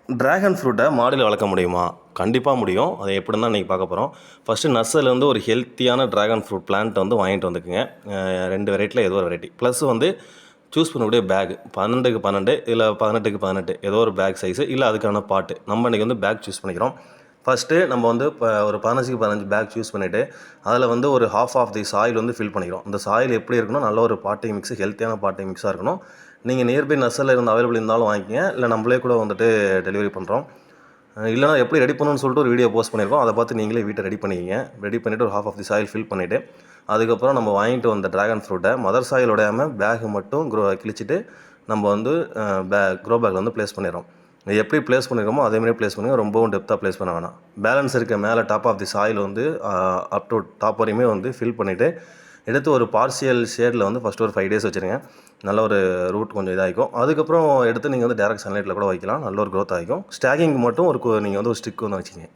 Dragon ஃப்ரூட்டை மாடியில் வளர்க்க முடியுமா? கண்டிப்பாக முடியும். அதை எப்படின்னு தான் இன்றைக்கி பார்க்க போகிறோம். ஃபஸ்ட்டு நர்சரிலேருந்து ஒரு ஹெல்த்தியான ட்ராகன் ஃப்ரூட் பிளான்ட் வந்து வாங்கிட்டு வந்துக்குங்க. 2 வெரைட்டியில் ஏதோ ஒரு வெரைட்டி. ப்ளஸ் வந்து சூஸ் பண்ணக்கூடிய பேக் 12க்கு 12 இல்லை 18க்கு 18 ஏதோ ஒரு பேக் சைஸு இல்லை அதுக்கான பாட்டு. நம்ம இன்றைக்கி வந்து பேக் சூஸ் பண்ணிக்கிறோம். ஃபஸ்ட்டு நம்ம வந்து இப்போ ஒரு 15க்கு 15 பேக் சூஸ் பண்ணிவிட்டு அதில் வந்து ஒரு ஹாஃப் ஆஃப் தி சாயில் வந்து ஃபில் பண்ணிக்கிறோம். இந்த சாயில் எப்படி இருக்கணும்? நல்ல ஒரு பாட்டிங் மிக்ஸு, ஹெல்த்தியான பாட்டிங் மிக்ஸாக இருக்கணும். நீங்கள் நியர்பை நர்சரியில் இருந்து அவைலபிள் இருந்தாலும் வாங்கிக்கங்க, இல்லை நம்மளே கூட வந்துட்டு டெலிவரி பண்ணுறோம். இல்லைனா எப்படி ரெடி பண்ணணும்னு சொல்லிட்டு ஒரு வீடியோ போஸ்ட் பண்ணியிருக்கோம். அதை பார்த்து நீங்களே வீட்டை ரெடி பண்ணிக்கிங்க. ரெடி பண்ணிவிட்டு ஒரு half of the soil fill பண்ணிவிட்டு அதுக்கப்புறம் நம்ம வாங்கிட்டு வந்த ட்ராகன் ஃப்ரூட்டை மதர் சாயில் உடையாமல் பேக் மட்டும் கிழிச்சிட்டு நம்ம வந்து க்ரோ பேக்கில் வந்து ப்ளேஸ் பண்ணிடுறோம். எப்படி ப்ளேஸ் பண்ணியிருக்கோமோ அதேமாதிரி ப்ளேஸ் பண்ணுங்கள். ரொம்பவும் டெப்த்தாக ப்ளேஸ் பண்ண வேணாம். பேலன்ஸ் இருக்க மேலே டாப் ஆஃப் தி சாயில் வந்து அப் டு டாப் வரையுமே வந்து ஃபில் பண்ணிவிட்டு எடுத்து ஒரு பார்சியல் ஷேடில் வந்து ஃபஸ்ட்டு ஒரு 5 days வச்சுருங்க. நல்ல ஒரு ரூட் கொஞ்சம் இதாகிக்கும். அதுக்கப்புறம் எடுத்து நீங்கள் வந்து டேரக்ட் சன்லைட்டில் கூட வைக்கலாம். நல்ல ஒரு க்ரோத் ஆகிக்கும். ஸ்டாகிங் மட்டும் நீங்கள் வந்து ஒரு ஸ்டிக் வந்து வச்சுக்கங்க.